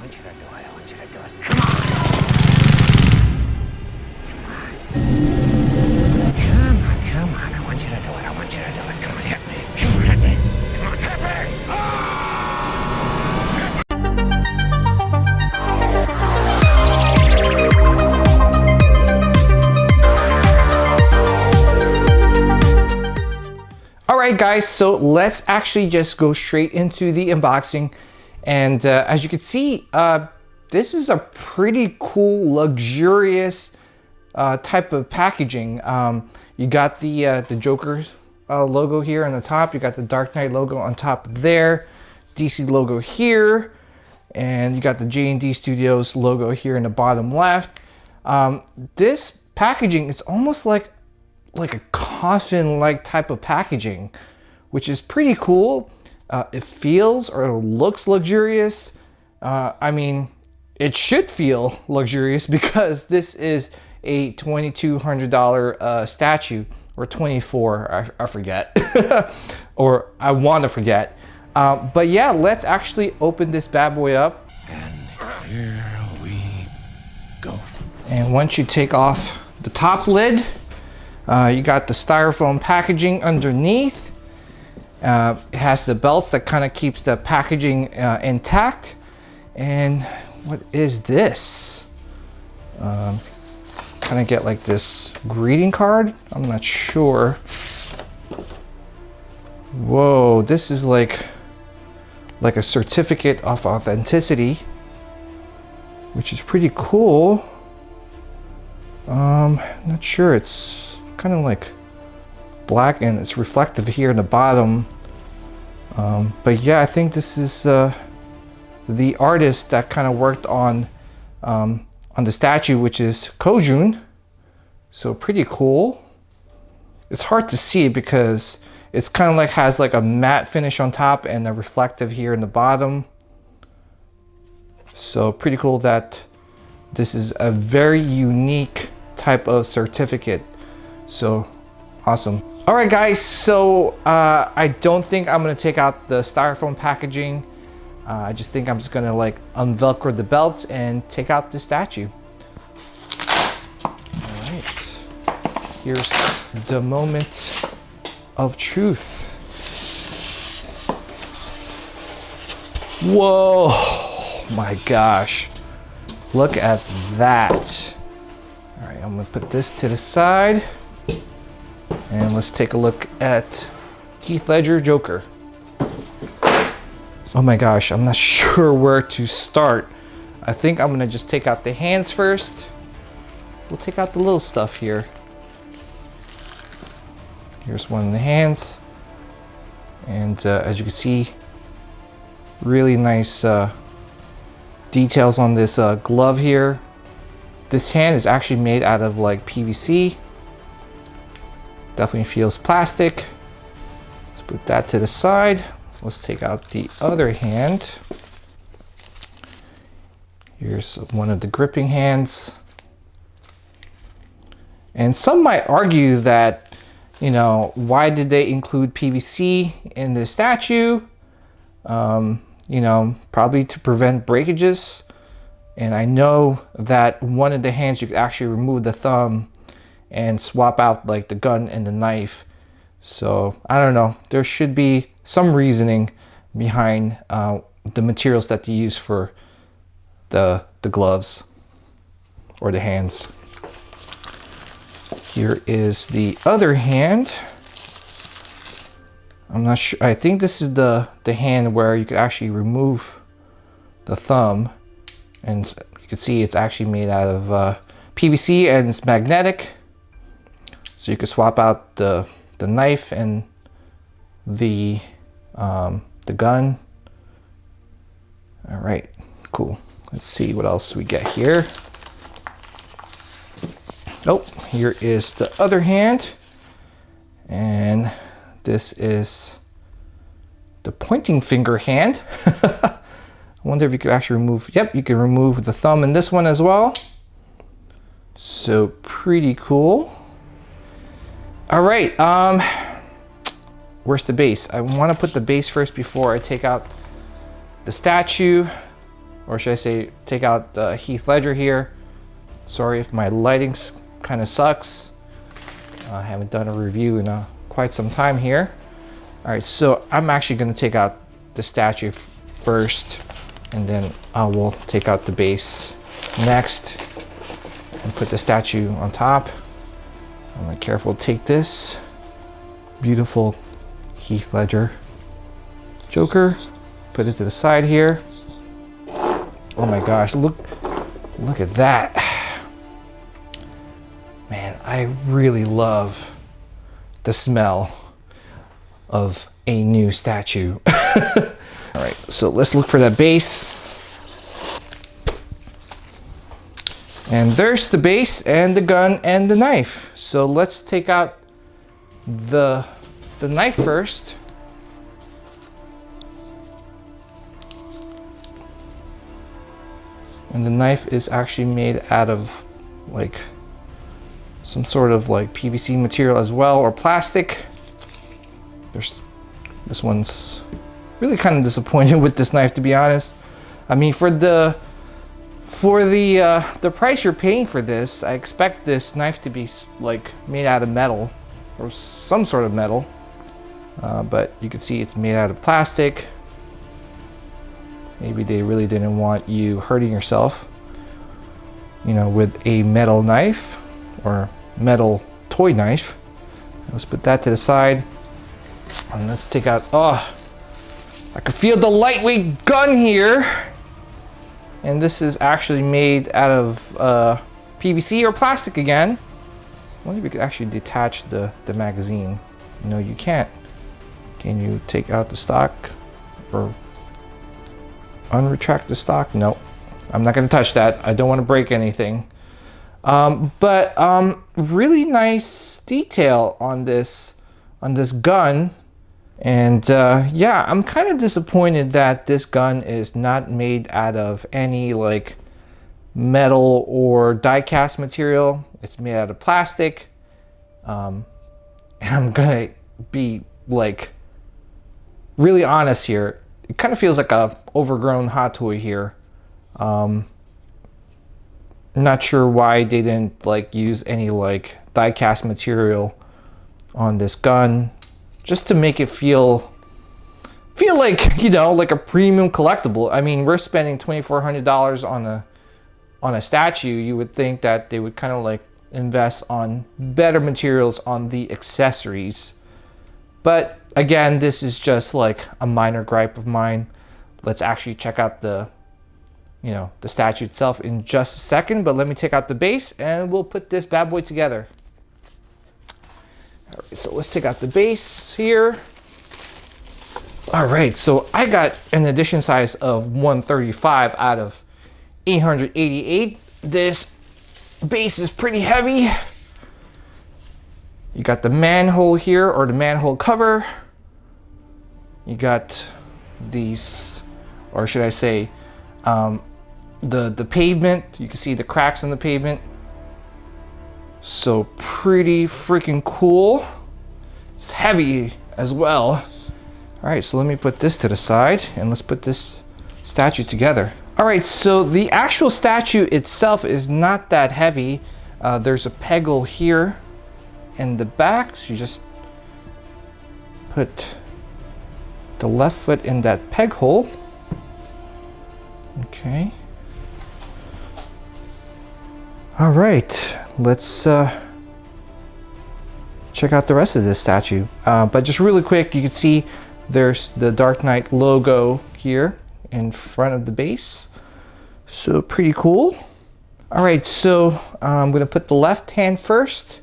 want you to do it. I want you to do it. Come on. Come on. I want you to do it. I want you to do it. Come on, hit me. Come on, hit me. Come on, hit me. Alright guys, so let's actually just go straight into the unboxing. And as you can see, this is a pretty cool, luxurious type of packaging. You got the Joker logo here on the top. You got the Dark Knight logo on top there. DC logo here. And you got the JND Studios logo here in the bottom left. This packaging, it's almost like a coffin-like type of packaging, which is pretty cool. It feels or looks luxurious. I mean, it should feel luxurious because this is a $2,200 statue, or 24, I forget, or I want to forget. But yeah, let's actually open this bad boy up. And here we go. And once you take off the top lid, you got the styrofoam packaging underneath. It has the belts that kind of keeps the packaging intact. And what is this? Kind of get like this greeting card. I'm not sure. Whoa, this is like a certificate of authenticity, which is pretty cool. Not sure. It's kind of like black and it's reflective here in the bottom. But yeah, I think this is the artist that kind of worked on the statue, which is Kojun. So pretty cool. It's hard to see because it's kind of like has like a matte finish on top and a reflective here in the bottom. So pretty cool that this is a very unique type of certificate. So awesome. All right guys, so I don't think I'm gonna take out the styrofoam packaging. I just think I'm just gonna like unvelcro the belts and take out the statue. All right, here's the moment of truth. Whoa, my gosh, look at that. All right, I'm gonna put this to the side and let's take a look at Heath Ledger Joker. Oh my gosh, I'm not sure where to start. I think I'm gonna just take out the hands first. We'll take out the little stuff here. Here's one of the hands. And as you can see, really nice details on this glove here. This hand is actually made out of like PVC. Definitely feels plastic. Let's put that to the side. Let's take out the other hand. Here's one of the gripping hands. And some might argue that, you know, why did they include PVC in the statue? You know, probably to prevent breakages. And I know that one of the hands you could actually remove the thumb and swap out like the gun and the knife. So I don't know, there should be some reasoning behind the materials that they use for the gloves or the hands. Here is the other hand. I'm not sure, I think this is the hand where you could actually remove the thumb, and you can see it's actually made out of PVC and it's magnetic. So you could swap out the knife and the gun. All right, cool. Let's see what else we get here. Oh, here is the other hand. And this is the pointing finger hand. I wonder if you could actually remove, yep, you can remove the thumb in this one as well. So pretty cool. All right, where's the base? I want to put the base first before I take out the statue. or should I say, take out Heath Ledger here. Sorry if my lighting kind of sucks. I haven't done a review in quite some time here. All right, so I'm actually going to take out the statue first, and then I will take out the base next and put the statue on top. I'm gonna careful take this beautiful Heath Ledger Joker, put it to the side here. Oh my gosh, look at that. Man, I really love the smell of a new statue. All right, so let's look for that base. And there's the base and the gun and the knife. So let's take out the knife first. And the knife is actually made out of like some sort of like PVC material as well, or plastic. This one's really kind of disappointed with this knife, to be honest. I mean, for the price you're paying for this, I expect this knife to be like made out of metal or some sort of metal, but you can see it's made out of plastic. Maybe they really didn't want you hurting yourself, you know, with a metal knife or metal toy knife. Let's put that to the side, and let's take out, oh, I can feel the lightweight gun here. And this is actually made out of PVC or plastic again. I wonder if you could actually detach the magazine. No, you can't. Can you take out the stock or unretract the stock? No, I'm not gonna touch that. I don't want to break anything. But really nice detail on this gun. And yeah, I'm kind of disappointed that this gun is not made out of any like metal or die-cast material. It's made out of plastic. And I'm gonna be like really honest here. It kind of feels like a overgrown Hot Toy here. Not sure why they didn't like use any like die-cast material on this gun, just to make it feel like, you know, like a premium collectible. I mean, we're spending $2,400 on a statue. You would think that they would kind of like invest on better materials on the accessories. But again, this is just like a minor gripe of mine. Let's actually check out the statue itself in just a second, but let me take out the base and we'll put this bad boy together. All right, so let's take out the base here. All right, so I got an edition size of 135 out of 888. This base is pretty heavy. You got the manhole here, or the manhole cover. You got these, or should I say, the pavement. You can see the cracks in the pavement. So pretty freaking cool. It's heavy as well. All right, so let me put this to the side and let's put this statue together. All right, so the actual statue itself is not that heavy. There's a peg hole here in the back, so you just put the left foot in that peg hole. Okay. All right, let's check out the rest of this statue. But just really quick, you can see there's the Dark Knight logo here in front of the base. So pretty cool. All right, so I'm gonna put the left hand first.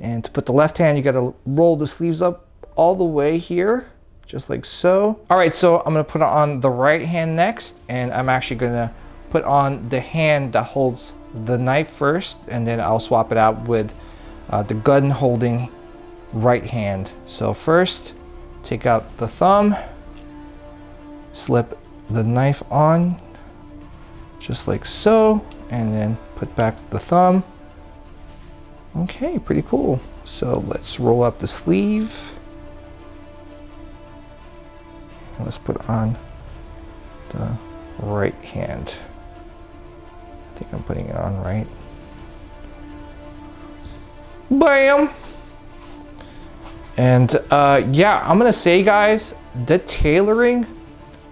And to put the left hand, you gotta roll the sleeves up all the way here, just like so. All right, so I'm gonna put on the right hand next, and I'm actually gonna put on the hand that holds the knife first, and then I'll swap it out with the gun holding right hand. So first, take out the thumb, slip the knife on, just like so, and then put back the thumb. Okay, pretty cool. So let's roll up the sleeve. Let's put on the right hand. I think I'm putting it on right. Bam! And yeah, I'm gonna say, guys, the tailoring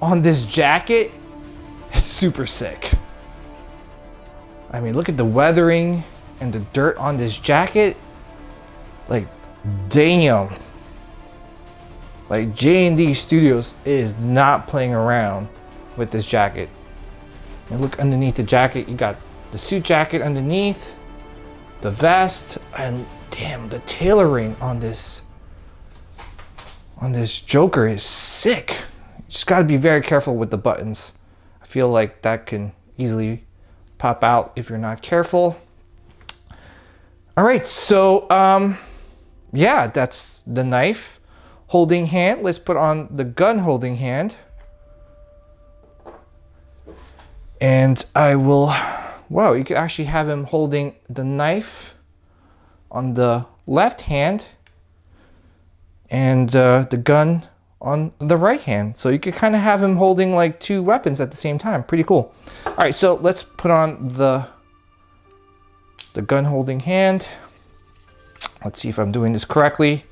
on this jacket is super sick. I mean, look at the weathering and the dirt on this jacket. Like, damn. Like, JND Studios is not playing around with this jacket. And look underneath the jacket, you got the suit jacket underneath, the vest, and damn, the tailoring on this Joker is sick. You just gotta be very careful with the buttons. I feel like that can easily pop out if you're not careful. All right, so yeah, that's the knife holding hand. Let's put on the gun holding hand. And I will, wow, you could actually have him holding the knife on the left hand and the gun on the right hand. So you could kind of have him holding like two weapons at the same time. Pretty cool. All right, so let's put on the gun holding hand. Let's see if I'm doing this correctly.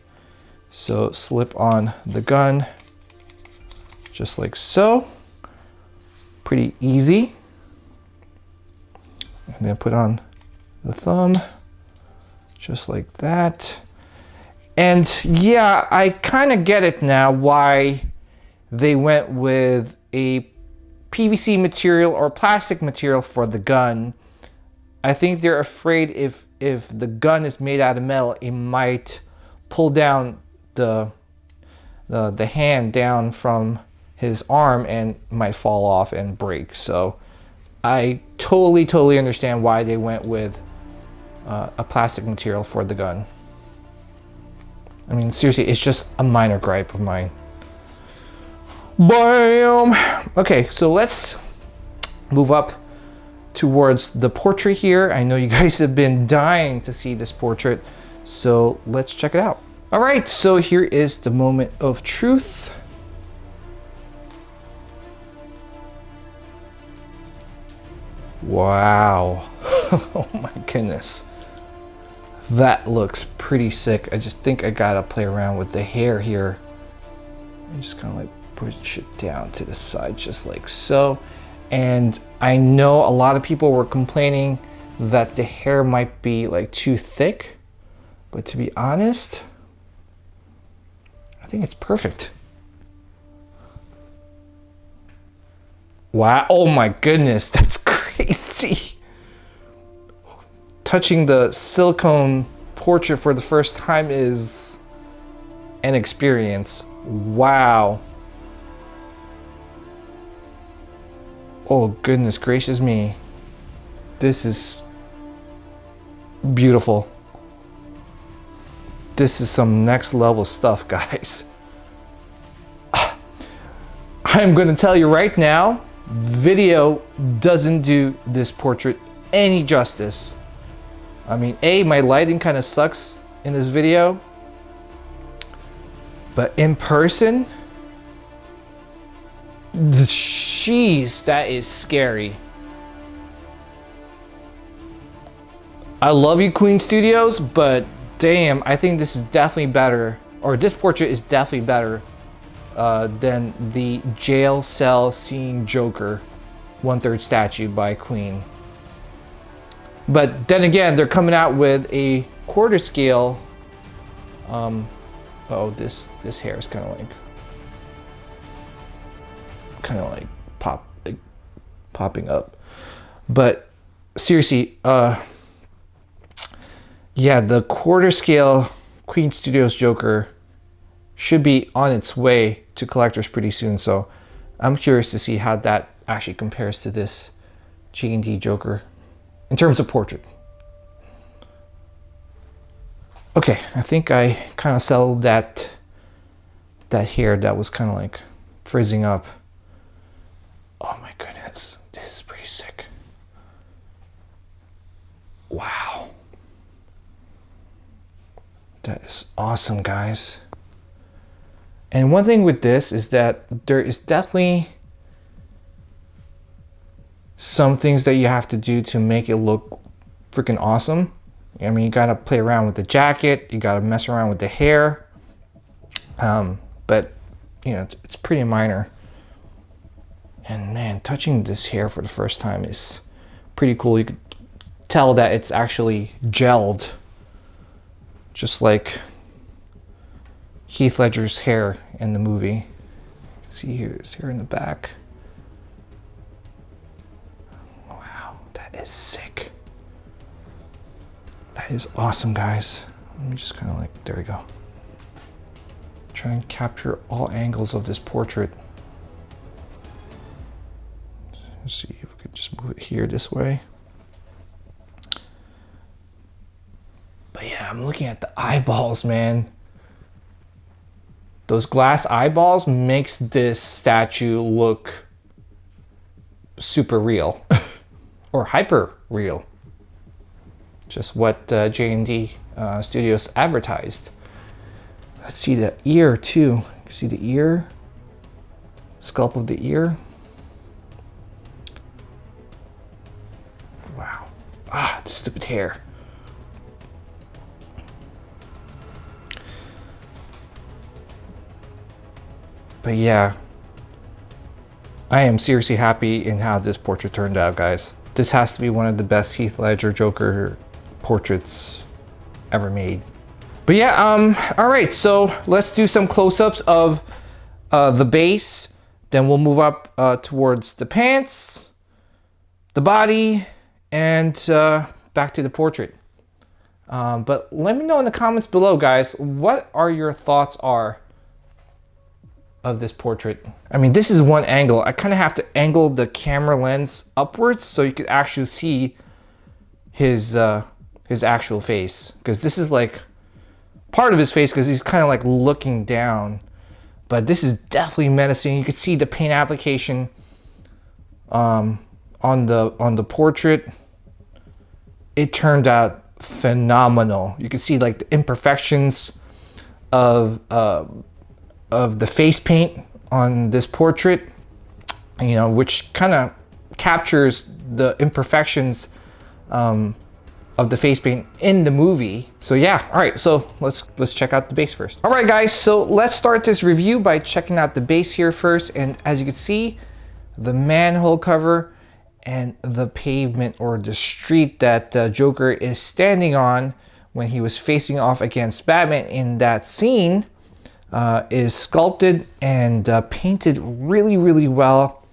So slip on the gun, just like so. Pretty easy. And then put on the thumb, just like that. And yeah, I kind of get it now why they went with a PVC material or plastic material for the gun. I think they're afraid if the gun is made out of metal, it might pull down the hand down from his arm and might fall off and break. So I totally understand why they went with a plastic material for the gun. I mean, seriously, it's just a minor gripe of mine. Bam! Okay, so let's move up towards the portrait here. I know you guys have been dying to see this portrait, so let's check it out. All right, so here is the moment of truth. Wow. Oh my goodness. That looks pretty sick. I just think I gotta play around with the hair here. And just kind of like push it down to the side just like so. And I know a lot of people were complaining that the hair might be like too thick, but to be honest, I think it's perfect. Wow, oh my goodness, that's crazy. Touching the silicone portrait for the first time is an experience. Wow. Oh goodness gracious me. This is beautiful. This is some next level stuff, guys. I'm gonna tell you right now, video doesn't do this portrait any justice. I mean, my lighting kind of sucks in this video, but in person, jeez, that is scary. I love you, Queen Studios, but damn, I think this is definitely better, or this portrait is definitely better than the jail cell scene Joker 1/3 statue by Queen. But then again, they're coming out with a quarter scale. Oh, this hair is kind of like popping up. But seriously, yeah, the quarter scale Queen Studios Joker should be on its way to collectors pretty soon. So I'm curious to see how that actually compares to this JND Joker in terms of portrait. Okay, I think I kind of settled that hair that was kind of like frizzing up. Oh my goodness, this is pretty sick. Wow. That is awesome, guys. And one thing with this is that there is definitely some things that you have to do to make it look freaking awesome. I mean, you gotta play around with the jacket, you gotta mess around with the hair, but you know, it's pretty minor. And man, touching this hair for the first time is pretty cool. You could tell that it's actually gelled, just like Heath Ledger's hair in the movie. You can see his hair in the back. Wow, that is sick. That is awesome, guys. Let me just kind of like, there we go. Try and capture all angles of this portrait. Let's see if we could just move it here this way. But yeah, I'm looking at the eyeballs, man. Those glass eyeballs makes this statue look super real or hyper real. Just what JND Studios advertised. Let's see the ear too. You can see the ear, sculpt of the ear. Wow. Ah, the stupid hair. But yeah, I am seriously happy in how this portrait turned out, guys. This has to be one of the best Heath Ledger Joker portraits ever made. But yeah, all right, so let's do some close-ups of the base. Then we'll move up towards the pants, the body, and back to the portrait. But let me know in the comments below, guys, what are your thoughts are of this portrait. I mean, this is one angle. I kind of have to angle the camera lens upwards so you could actually see his actual face, because this is like part of his face because he's kind of like looking down, but this is definitely menacing. You could see the paint application on the portrait. It turned out phenomenal. You can see like the imperfections of the face paint on this portrait, you know, which kind of captures the imperfections of the face paint in the movie. So yeah, all right, so let's check out the base first. All right, guys, so let's start this review by checking out the base here first. And as you can see, the manhole cover and the pavement or the street that Joker is standing on when he was facing off against Batman in that scene is sculpted and painted really well.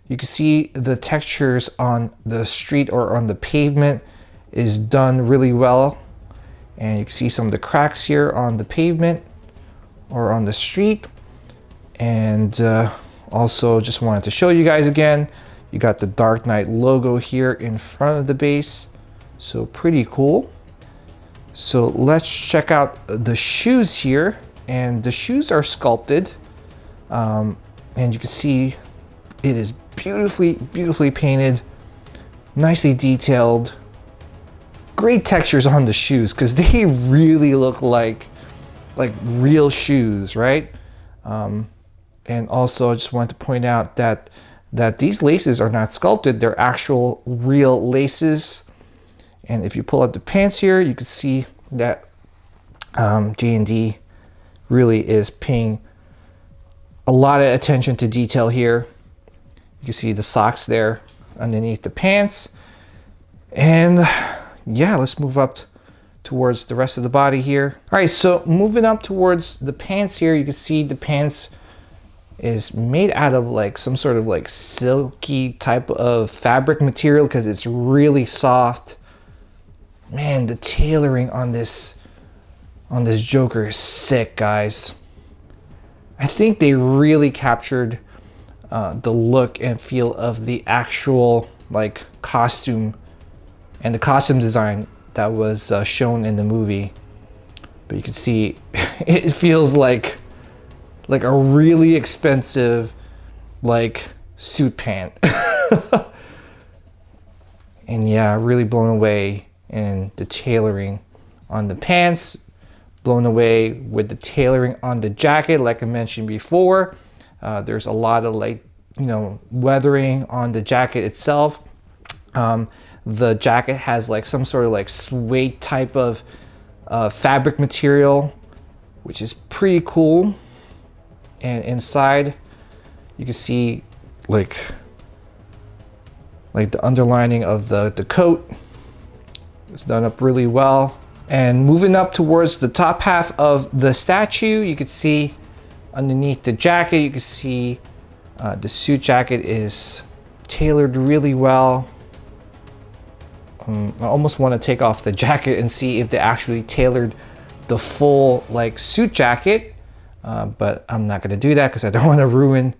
You can see the textures on the street or on the pavement is done really well, and you can see some of the cracks here on the pavement or on the street. And also just wanted to show you guys again, you got the Dark Knight logo here in front of the base, so pretty cool. So let's check out the shoes here. And the shoes are sculpted, and you can see it is beautifully painted, nicely detailed, great textures on the shoes because they really look like real shoes, right? And also I just wanted to point out that these laces are not sculpted, they're actual real laces. And if you pull out the pants here, you can see that JND really is paying a lot of attention to detail here. You can see the socks there underneath the pants. And yeah, let's move up towards the rest of the body here. All right, so moving up towards the pants here, you can see the pants is made out of like some sort of like silky type of fabric material because it's really soft. Man, the tailoring on this Joker is sick, guys. I think they really captured the look and feel of the actual like costume and the costume design that was shown in the movie. But you can see it feels like a really expensive like suit pant. And yeah, really blown away in the tailoring on the pants. Blown away with the tailoring on the jacket. Like I mentioned before, there's a lot of like, you know, weathering on the jacket itself. The jacket has like some sort of like suede type of fabric material, which is pretty cool. And inside you can see like the underlining of the coat. It's done up really well. And moving up towards the top half of the statue, you can see underneath the jacket, you can see the suit jacket is tailored really well. I almost want to take off the jacket and see if they actually tailored the full like suit jacket, but I'm not going to do that because I don't want to ruin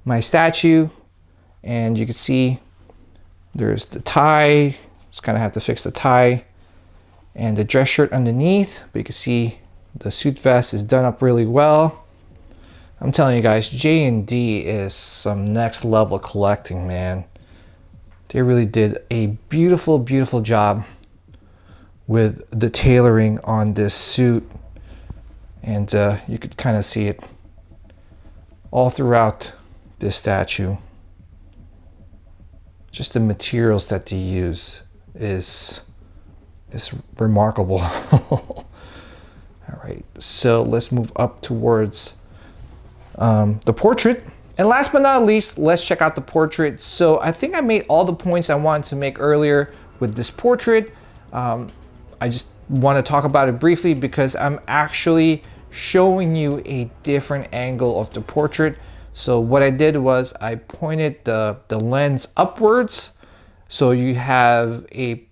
my statue. And you can see there's the tie. Just kind of have to fix the tie and the dress shirt underneath, but you can see the suit vest is done up really well. I'm telling you guys, JND is some next level collecting, man. They really did a beautiful, beautiful job with the tailoring on this suit. And you could kind of see it all throughout this statue. Just the materials that they use is remarkable. All right, so let's move up towards the portrait. And last but not least, let's check out the portrait. So I think I made all the points I wanted to make earlier with this portrait. I just want to talk about it briefly because I'm actually showing you a different angle of the portrait. So what I did was I pointed the lens upwards, so you have a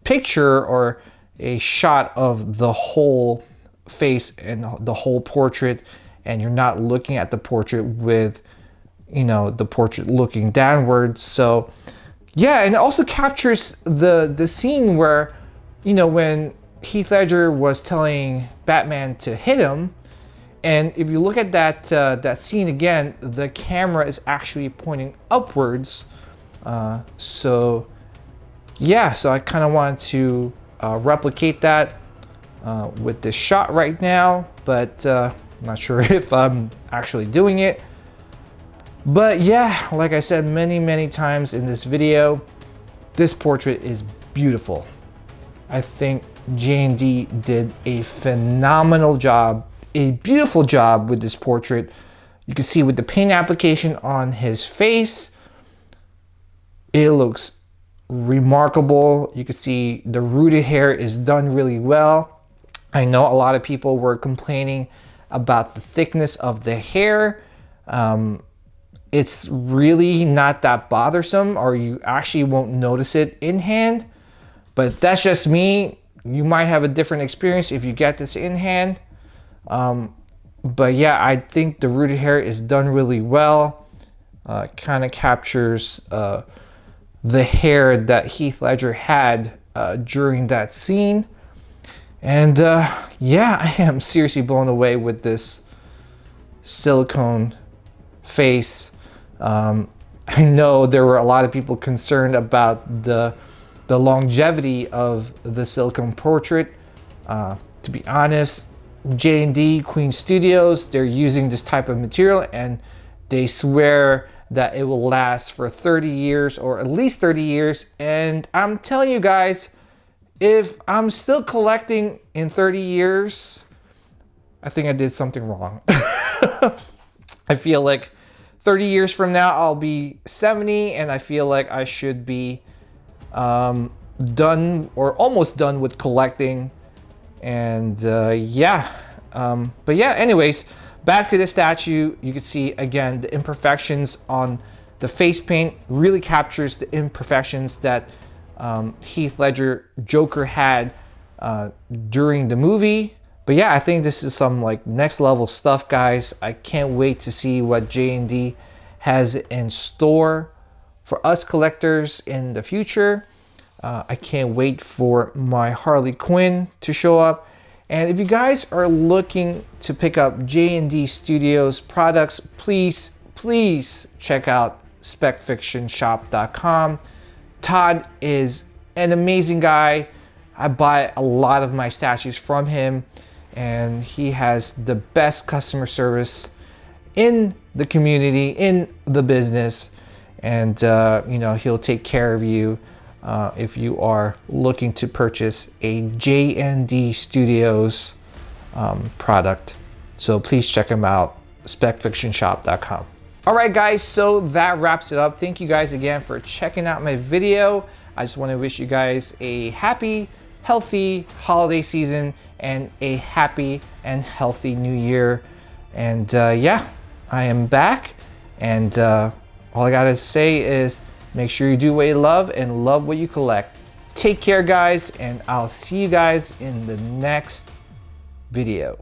picture or a shot of the whole face and the whole portrait, and you're not looking at the portrait with, you know, the portrait looking downwards. So yeah, and it also captures the scene where, you know, when Heath Ledger was telling Batman to hit him, and if you look at that scene again, the camera is actually pointing upwards. So yeah, so I kind of wanted to replicate that with this shot right now, but I'm not sure if I'm actually doing it. But yeah, like I said many times in this video, this portrait is beautiful. I think JND did a phenomenal job, a beautiful job with this portrait. You can see with the paint application on his face, it looks remarkable. You can see the rooted hair is done really well. I know a lot of people were complaining about the thickness of the hair. It's really not that bothersome, or you actually won't notice it in hand, but that's just me. You might have a different experience if you get this in hand. But yeah, I think the rooted hair is done really well. Kind of captures the hair that Heath Ledger had during that scene. And yeah, I am seriously blown away with this silicone face. I know there were a lot of people concerned about the longevity of the silicone portrait. To be honest, JND, Queen Studios, they're using this type of material and they swear that it will last for 30 years or at least 30 years. And I'm telling you guys, if I'm still collecting in 30 years, I think I did something wrong. I feel like 30 years from now, I'll be 70 and I feel like I should be done or almost done with collecting. And yeah, but yeah, anyways, back to the statue. You can see again the imperfections on the face paint really captures the imperfections that Heath Ledger Joker had during the movie. But yeah, I think this is some like next level stuff, guys. I can't wait to see what JND has in store for us collectors in the future. I can't wait for my Harley Quinn to show up. And if you guys are looking to pick up JND Studios products, please check out specfictionshop.com. Todd is an amazing guy. I buy a lot of my statues from him, and he has the best customer service in the community, in the business. And you know, he'll take care of you if you are looking to purchase a JND Studios product. So please check them out, specfictionshop.com. All right, guys, so that wraps it up. Thank you guys again for checking out my video. I just want to wish you guys a happy, healthy holiday season and a happy and healthy new year. And yeah, I am back. And all I gotta say is make sure you do what you love and love what you collect. Take care, guys, and I'll see you guys in the next video.